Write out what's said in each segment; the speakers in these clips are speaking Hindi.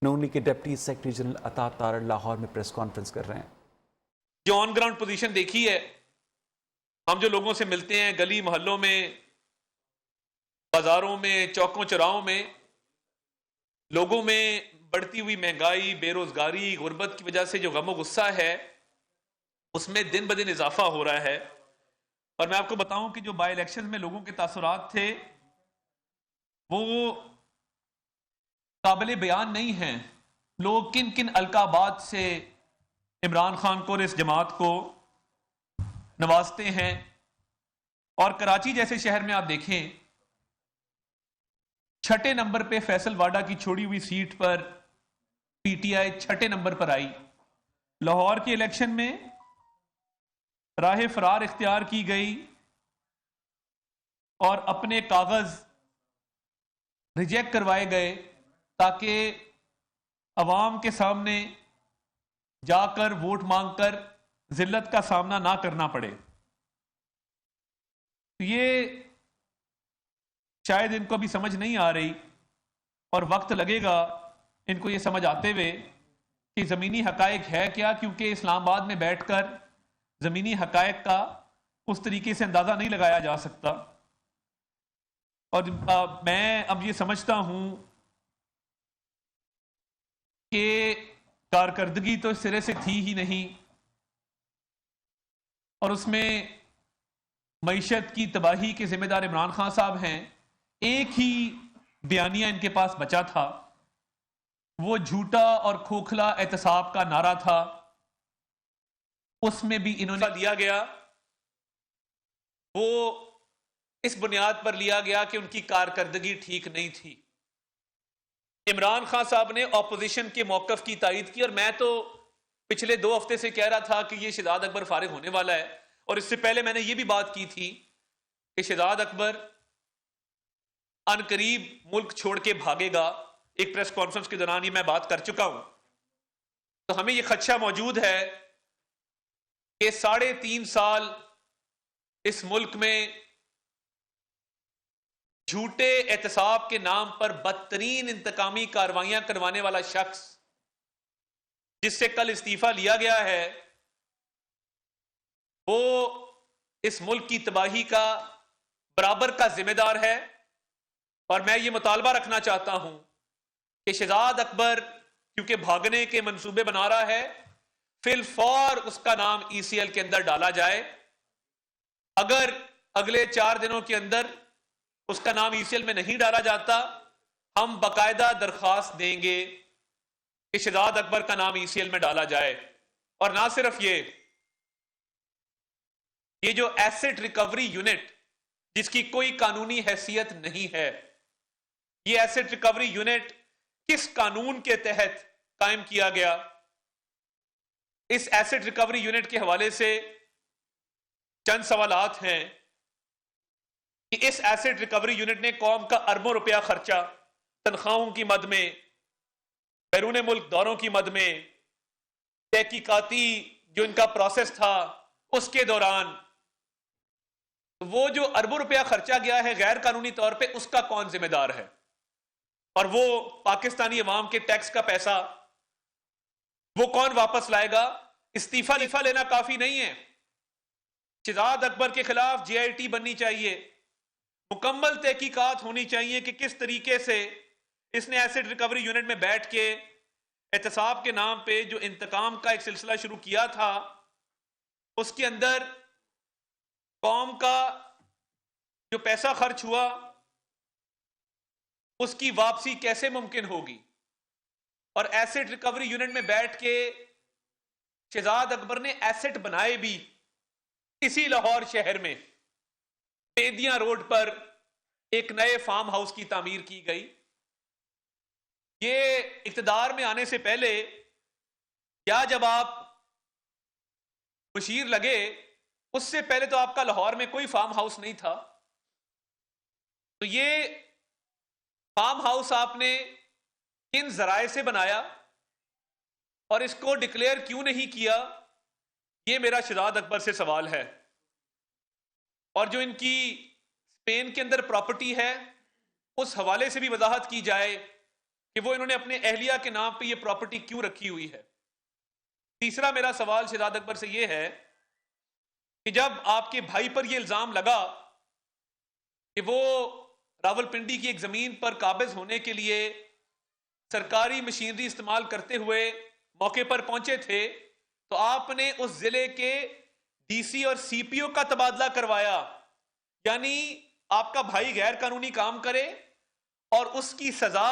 नून लीग के डिप्टी सेक्रेटरी जनरल अता तारड़ लाहौर में प्रेस कॉन्फ्रेंस कर रहे हैं। जो ऑन ग्राउंड पोजीशन देखी है, हम जो लोगों से मिलते हैं गली मोहल्लों में, बाजारों में, चौकों चौराहों में, लोगों में बढ़ती हुई महंगाई, बेरोजगारी, गुर्बत की वजह से जो गम गुस्सा है उसमें दिन ब दिन इजाफा हो रहा है। और मैं आपको बताऊं कि जो बाई इलेक्शन में लोगों के तासुरात थे वो काबिल बयान नहीं हैं। लोग किन किन अलकाबात से इमरान खान को और इस जमात को नवाजते हैं। और कराची जैसे शहर में आप देखें, छठे नंबर पे फैसल वाडा की छोड़ी हुई सीट पर पीटीआई छठे नंबर पर आई। लाहौर के इलेक्शन में राह फरार इख्तियार की गई और अपने कागज रिजेक्ट करवाए गए ताकि अवाम के सामने जाकर वोट मांगकर जिल्लत का सामना ना करना पड़े। तो ये शायद इनको भी समझ नहीं आ रही और वक्त लगेगा इनको ये समझ आते हुए कि ज़मीनी हकायक है क्या, क्योंकि इस्लामाबाद में बैठकर ज़मीनी हकायक का उस तरीके से अंदाज़ा नहीं लगाया जा सकता। और मैं अब ये समझता हूं कि कारकर्दगी तो सिरे से थी ही नहीं और उसमें मईशत की तबाही के जिम्मेदार इमरान खान साहब हैं। एक ही बयानिया इनके पास बचा था, वो झूठा और खोखला एहतसाब का नारा था। उसमें भी इन्होंने लिया गया, वो इस बुनियाद पर लिया गया कि उनकी कारकर्दगी ठीक नहीं थी। इमरान खान साहब ने ऑपोजिशन के मौकफ की तायीद की और मैं तो पिछले 2 हफ्ते से कह रहा था कि ये शहजाद अकबर फारिग होने वाला है। और इससे पहले मैंने ये भी बात की थी कि शहजाद अकबर अनकरीब मुल्क छोड़ के भागेगा। एक प्रेस कॉन्फ्रेंस के दौरान ये मैं बात कर चुका हूं। तो हमें यह खदशा मौजूद है कि 3.5 साल इस मुल्क में झूठे एहतसाब के नाम पर बदतरीन इंतकामी कार्रवाइयां करवाने वाला शख्स जिससे कल इस्तीफा लिया गया है, वो इस मुल्क की तबाही का बराबर का जिम्मेदार है। और मैं ये मुतालबा रखना चाहता हूं कि शहजाद अकबर क्योंकि भागने के मंसूबे बना रहा है, फिलफौर उसका नाम ईसीएल के अंदर डाला जाए। अगर अगले 4 दिनों के अंदर उसका नाम ईसीएल में नहीं डाला जाता, हम बाकायदा दरखास्त देंगे कि शहजाद अकबर का नाम ईसीएल में डाला जाए। और ना सिर्फ ये जो एसेट रिकवरी यूनिट जिसकी कोई कानूनी हैसियत नहीं है, ये एसेट रिकवरी यूनिट किस कानून के तहत कायम किया गया? इस एसेट रिकवरी यूनिट के हवाले से चंद सवालात हैं कि इस एसेट रिकवरी यूनिट ने कौम का अरबों रुपया खर्चा तनख्वाहों की मद में, बैरून मुल्क दौरों की मद में, तहकीकाती जो इनका प्रोसेस था उसके दौरान, वो जो अरबों रुपया खर्चा गया है गैर कानूनी तौर पे, उसका कौन जिम्मेदार है? और वो पाकिस्तानी अवाम के टैक्स का पैसा वो कौन वापस लाएगा? इस्तीफा लेना काफी नहीं है। शहजाद अकबर के खिलाफ जेआईटी बननी चाहिए, मुकम्मल तहकीकात होनी चाहिए कि किस तरीके से इसने एसेट रिकवरी यूनिट में बैठ के एहतसाब के नाम पे जो इंतकाम का एक सिलसिला शुरू किया था, उसके अंदर कौम का जो पैसा खर्च हुआ उसकी वापसी कैसे मुमकिन होगी? और एसेट रिकवरी यूनिट में बैठ के शहजाद अकबर ने एसेट बनाए भी इसी लाहौर शहर में। बेदिया रोड पर एक नए फार्म हाउस की तामीर की गई। ये इख्तिदार में आने से पहले या जब आप मुशीर लगे, उससे पहले तो आपका लाहौर में कोई फार्म हाउस नहीं था। तो ये फार्म हाउस आपने किन जराए से बनाया और इसको डिक्लेयर क्यों नहीं किया? ये मेरा शहजाद अकबर से सवाल है। और जो इनकी स्पेन के अंदर प्रॉपर्टी है, उस हवाले से भी वजाहत की जाए कि वो इन्होंने अपने अहलिया के नाम पे ये प्रॉपर्टी क्यों रखी हुई है। तीसरा मेरा सवाल शहजाद अकबर से ये है कि जब आपके भाई पर ये इल्जाम लगा कि वो रावलपिंडी की एक जमीन पर काबिज होने के लिए सरकारी मशीनरी इस्तेमाल करते हुए मौके पर पहुंचे थे, तो आपने उस जिले के डीसी और सीपीओ का तबादला करवाया, यानी आपका भाई गैर कानूनी काम करे और उसकी सजा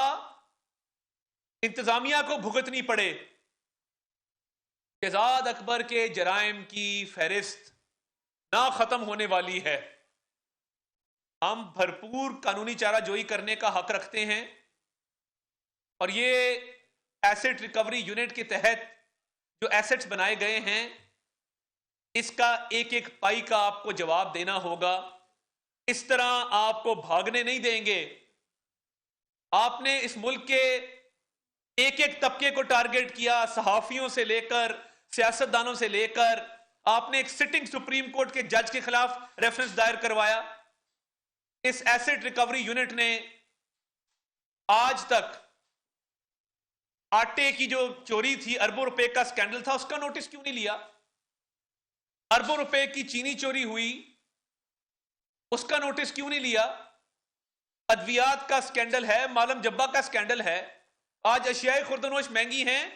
इंतजामिया को भुगतनी पड़े। शहजाद अकबर के जराइम की फहरिस्त ना खत्म होने वाली है। हम भरपूर कानूनी चाराजोई करने का हक रखते हैं और ये एसेट रिकवरी यूनिट के तहत जो एसेट्स बनाए गए हैं, इसका एक एक पाई का आपको जवाब देना होगा। इस तरह आपको भागने नहीं देंगे। आपने इस मुल्क के एक एक तबके को टारगेट किया, सहाफियों से लेकर सियासतदानों से लेकर। आपने एक सिटिंग सुप्रीम कोर्ट के जज के खिलाफ रेफरेंस दायर करवाया। इस एसेट रिकवरी यूनिट ने आज तक आटे की जो चोरी थी, अरबों रुपए का स्कैंडल था, उसका नोटिस क्यों नहीं लिया? अरबों रुपए की चीनी चोरी हुई, उसका नोटिस क्यों नहीं लिया? अद्वियात का स्कैंडल है, मालम जब्बा का स्कैंडल है। आज अशियाए खुर्दनोश महंगी हैं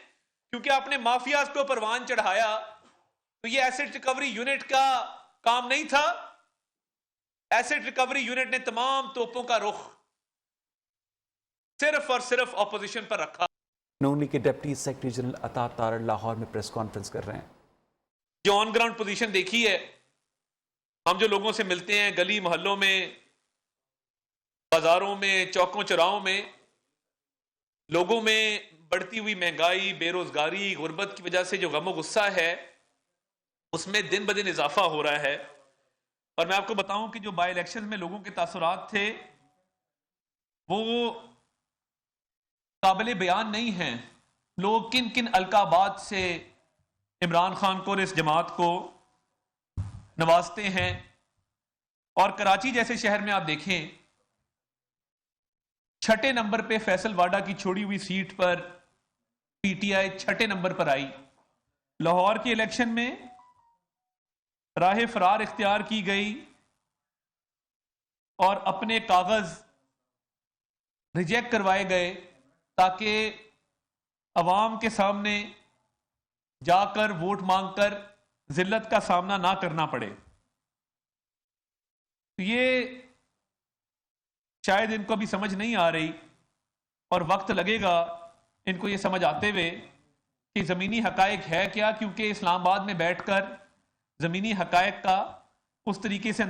क्योंकि आपने माफियाज को परवान चढ़ाया। तो ये एसेट रिकवरी यूनिट का काम नहीं था। एसेट रिकवरी यूनिट ने तमाम तोपों का रुख सिर्फ और सिर्फ ऑपोजिशन पर रखा। नून लीग के डिप्टी सेक्रेटरी जनरल अता तारड़ लाहौर में प्रेस कॉन्फ्रेंस कर रहे हैं। जो ऑन ग्राउंड पोजीशन देखी है, हम जो लोगों से मिलते हैं गली मोहल्लों में, बाजारों में, चौकों चौराहों में, लोगों में बढ़ती हुई महंगाई, बेरोजगारी, गुर्बत की वजह से जो गम गुस्सा है, उसमें दिन ब दिन इजाफा हो रहा है। और मैं आपको बताऊं कि जो बाई इलेक्शन में लोगों के तासुरात थे वो काबिल बयान नहीं हैं। लोग किन किन अलकाबात से इमरान खान को और इस जमात को नवाजते हैं। और कराची जैसे शहर में आप देखें, 6ठे नंबर पे फैसल वाडा की छोड़ी हुई सीट पर पीटीआई 6ठे नंबर पर आई। लाहौर के इलेक्शन में राह फरार इख्तियार की गई और अपने कागज रिजेक्ट करवाए गए ताकि अवाम के सामने जाकर वोट मांगकर जिल्लत का सामना ना करना पड़े। तो ये शायद इनको अभी समझ नहीं आ रही और वक्त लगेगा इनको ये समझ आते हुए कि ज़मीनी हकायक है क्या, क्योंकि इस्लामाबाद में बैठकर ज़मीनी हकायक का उस तरीके से